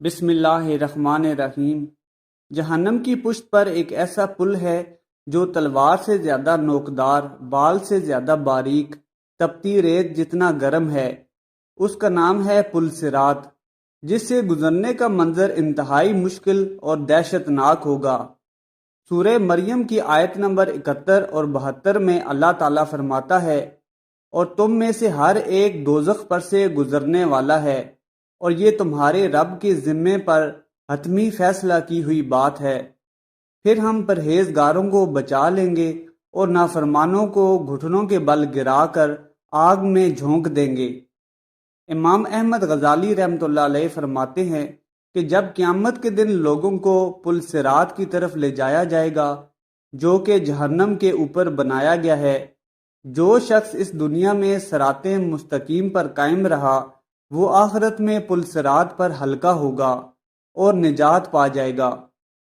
بسم اللہ الرحمن الرحیم۔ جہنم کی پشت پر ایک ایسا پل ہے جو تلوار سے زیادہ نوکدار، بال سے زیادہ باریک، تپتی ریت جتنا گرم ہے۔ اس کا نام ہے پل صراط، جس سے گزرنے کا منظر انتہائی مشکل اور دہشت ناک ہوگا۔ سورہ مریم کی آیت نمبر 71 اور 72 میں اللہ تعالیٰ فرماتا ہے، اور تم میں سے ہر ایک دوزخ پر سے گزرنے والا ہے، اور یہ تمہارے رب کے ذمے پر حتمی فیصلہ کی ہوئی بات ہے۔ پھر ہم پرہیزگاروں کو بچا لیں گے اور نافرمانوں کو گھٹنوں کے بل گرا کر آگ میں جھونک دیں گے۔ امام احمد غزالی رحمۃ اللہ علیہ فرماتے ہیں کہ جب قیامت کے دن لوگوں کو پل صراط کی طرف لے جایا جائے گا، جو کہ جہنم کے اوپر بنایا گیا ہے، جو شخص اس دنیا میں صراط مستقیم پر قائم رہا، وہ آخرت میں پل صراط پر ہلکا ہوگا اور نجات پا جائے گا،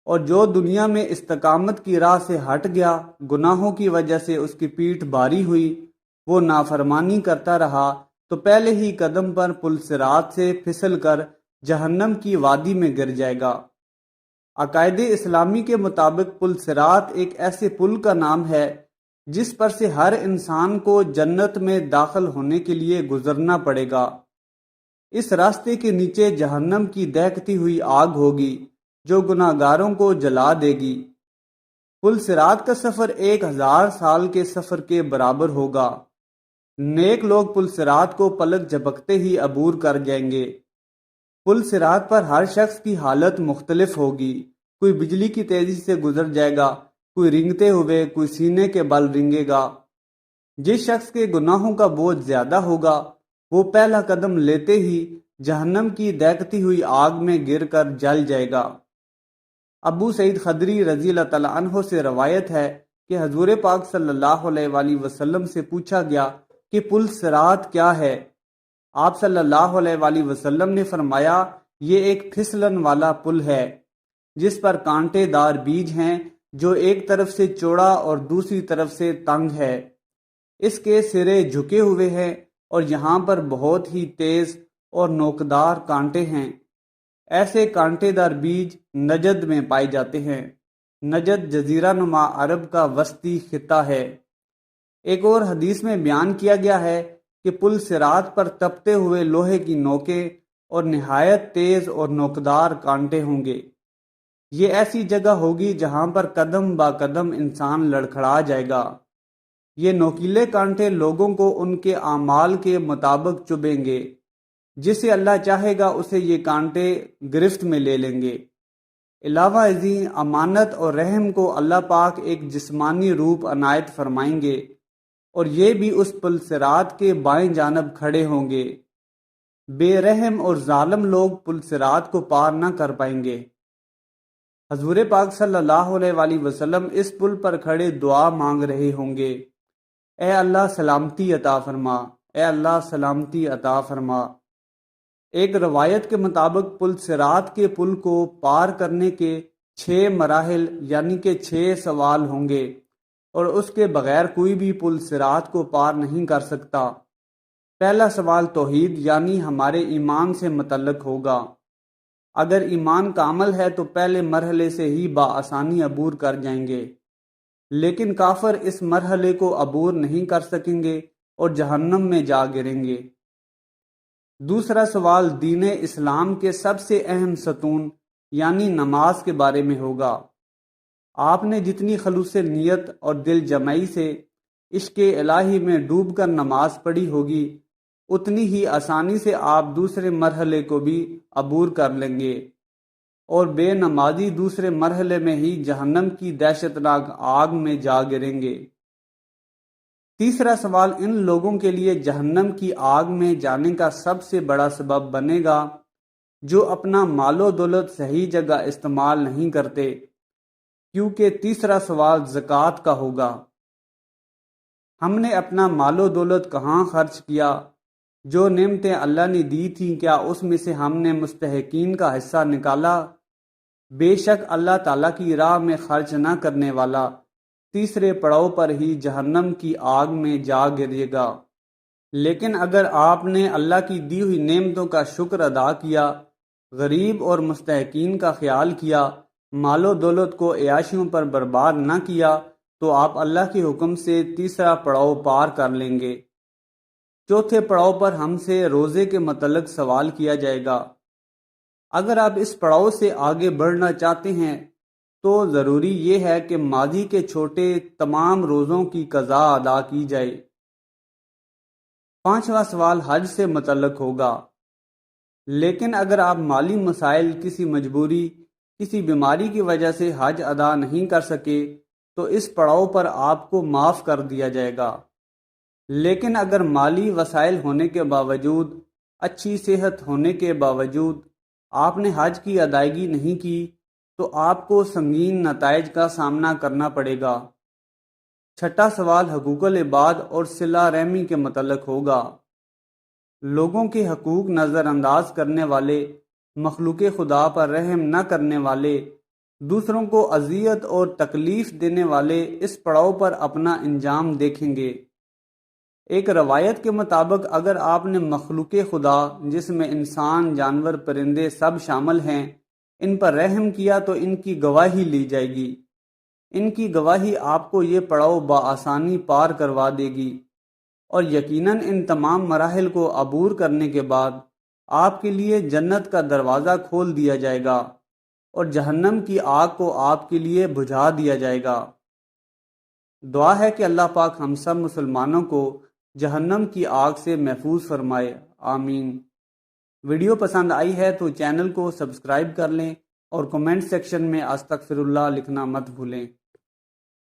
اور جو دنیا میں استقامت کی راہ سے ہٹ گیا، گناہوں کی وجہ سے اس کی پیٹھ بھاری ہوئی، وہ نافرمانی کرتا رہا، تو پہلے ہی قدم پر پل صراط سے پھسل کر جہنم کی وادی میں گر جائے گا۔ عقائد اسلامی کے مطابق پل صراط ایک ایسے پل کا نام ہے جس پر سے ہر انسان کو جنت میں داخل ہونے کے لیے گزرنا پڑے گا۔ اس راستے کے نیچے جہنم کی دہکتی ہوئی آگ ہوگی جو گناہگاروں کو جلا دے گی۔ پل صراط کا سفر 1000 سال کے سفر کے برابر ہوگا۔ نیک لوگ پل صراط کو پلک جھپکتے ہی عبور کر جائیں گے۔ پل صراط پر ہر شخص کی حالت مختلف ہوگی، کوئی بجلی کی تیزی سے گزر جائے گا، کوئی رینگتے ہوئے، کوئی سینے کے بل رینگے گا۔ جس شخص کے گناہوں کا بوجھ زیادہ ہوگا، وہ پہلا قدم لیتے ہی جہنم کی دہکتی ہوئی آگ میں گر کر جل جائے گا۔ ابو سعید خدری رضی اللہ تعالیٰ عنہ سے روایت ہے کہ حضور پاک صلی اللہ علیہ وآلہ وسلم سے پوچھا گیا کہ پل صراط کیا ہے؟ آپ صلی اللہ علیہ وآلہ وسلم نے فرمایا، یہ ایک پھسلن والا پل ہے جس پر کانٹے دار بیج ہیں، جو ایک طرف سے چوڑا اور دوسری طرف سے تنگ ہے۔ اس کے سرے جھکے ہوئے ہیں اور یہاں پر بہت ہی تیز اور نوکدار کانٹے ہیں۔ ایسے کانٹے دار بیج نجد میں پائے جاتے ہیں۔ نجد جزیرہ نما عرب کا وسطی خطہ ہے۔ ایک اور حدیث میں بیان کیا گیا ہے کہ پل صراط پر تپتے ہوئے لوہے کی نوکیں اور نہایت تیز اور نوکدار کانٹے ہوں گے۔ یہ ایسی جگہ ہوگی جہاں پر قدم با قدم انسان لڑکھڑا جائے گا۔ یہ نوکیلے کانٹے لوگوں کو ان کے اعمال کے مطابق چبھیں گے، جسے اللہ چاہے گا اسے یہ کانٹے گرفت میں لے لیں گے۔ علاوہ ازیں امانت اور رحم کو اللہ پاک ایک جسمانی روپ عنایت فرمائیں گے، اور یہ بھی اس پل صراط کے بائیں جانب کھڑے ہوں گے۔ بے رحم اور ظالم لوگ پل صراط کو پار نہ کر پائیں گے۔ حضور پاک صلی اللہ علیہ وآلہ وسلم اس پل پر کھڑے دعا مانگ رہے ہوں گے، اے اللہ سلامتی عطا فرما، اے اللہ سلامتی عطا فرما۔ ایک روایت کے مطابق پل صراط کے پل کو پار کرنے کے 6 مراحل یعنی کہ 6 سوال ہوں گے، اور اس کے بغیر کوئی بھی پل صراط کو پار نہیں کر سکتا۔ پہلا سوال توحید یعنی ہمارے ایمان سے متعلق ہوگا۔ اگر ایمان کامل ہے تو پہلے مرحلے سے ہی بآسانی عبور کر جائیں گے، لیکن کافر اس مرحلے کو عبور نہیں کر سکیں گے اور جہنم میں جا گریں گے۔ دوسرا سوال دین اسلام کے سب سے اہم ستون یعنی نماز کے بارے میں ہوگا۔ آپ نے جتنی خلوص نیت اور دل جمعی سے عشق الہی میں ڈوب کر نماز پڑھی ہوگی، اتنی ہی آسانی سے آپ دوسرے مرحلے کو بھی عبور کر لیں گے، اور بے نمازی دوسرے مرحلے میں ہی جہنم کی دہشتناک آگ میں جا گریں گے۔ تیسرا سوال ان لوگوں کے لیے جہنم کی آگ میں جانے کا سب سے بڑا سبب بنے گا جو اپنا مال و دولت صحیح جگہ استعمال نہیں کرتے، کیونکہ تیسرا سوال زکوٰۃ کا ہوگا۔ ہم نے اپنا مال و دولت کہاں خرچ کیا؟ جو نعمتیں اللہ نے دی تھیں، کیا اس میں سے ہم نے مستحقین کا حصہ نکالا؟ بے شک اللہ تعالیٰ کی راہ میں خرچ نہ کرنے والا تیسرے پڑاؤ پر ہی جہنم کی آگ میں جا گرے گا۔ لیکن اگر آپ نے اللہ کی دی ہوئی نعمتوں کا شکر ادا کیا، غریب اور مستحقین کا خیال کیا، مال و دولت کو عیاشیوں پر برباد نہ کیا، تو آپ اللہ کے حکم سے تیسرا پڑاؤ پار کر لیں گے۔ چوتھے پڑاؤ پر ہم سے روزے کے متعلق سوال کیا جائے گا۔ اگر آپ اس پڑاؤ سے آگے بڑھنا چاہتے ہیں تو ضروری یہ ہے کہ ماضی کے چھوٹے تمام روزوں کی قضا ادا کی جائے۔ پانچواں سوال حج سے متعلق ہوگا۔ لیکن اگر آپ مالی مسائل، کسی مجبوری، کسی بیماری کی وجہ سے حج ادا نہیں کر سکے تو اس پڑاؤ پر آپ کو معاف کر دیا جائے گا۔ لیکن اگر مالی وسائل ہونے کے باوجود، اچھی صحت ہونے کے باوجود آپ نے حج کی ادائیگی نہیں کی تو آپ کو سنگین نتائج کا سامنا کرنا پڑے گا۔ چھٹا سوال حقوق العباد اور صلہ رحمی کے متعلق ہوگا۔ لوگوں کے حقوق نظر انداز کرنے والے، مخلوق خدا پر رحم نہ کرنے والے، دوسروں کو اذیت اور تکلیف دینے والے اس پڑاؤ پر اپنا انجام دیکھیں گے۔ ایک روایت کے مطابق اگر آپ نے مخلوق خدا، جس میں انسان، جانور، پرندے سب شامل ہیں، ان پر رحم کیا تو ان کی گواہی لی جائے گی۔ ان کی گواہی آپ کو یہ پڑاؤ بآسانی پار کروا دے گی، اور یقیناً ان تمام مراحل کو عبور کرنے کے بعد آپ کے لیے جنت کا دروازہ کھول دیا جائے گا اور جہنم کی آگ کو آپ کے لیے بجھا دیا جائے گا۔ دعا ہے کہ اللہ پاک ہم سب مسلمانوں کو جہنم کی آگ سے محفوظ فرمائے، آمین۔ ویڈیو پسند آئی ہے تو چینل کو سبسکرائب کر لیں اور کمنٹ سیکشن میں استغفر اللہ لکھنا مت بھولیں۔